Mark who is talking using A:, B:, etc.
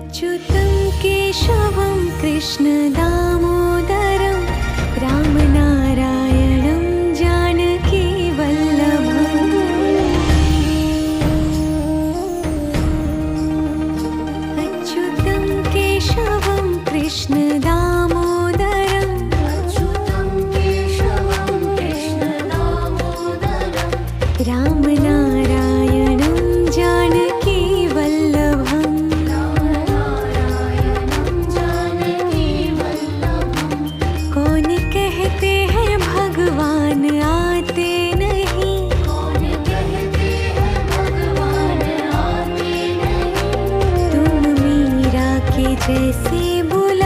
A: अच्युतं केशवं कृष्णदामोदरं रामनारायणं जानकीवल्लभम्। अच्युतं केशवं कृष्णदामोदरं रामनारायणं जानकीवल्लभम्। कौन कहते हैं भगवान आते नहीं, तुम मीरा के जैसे बोलो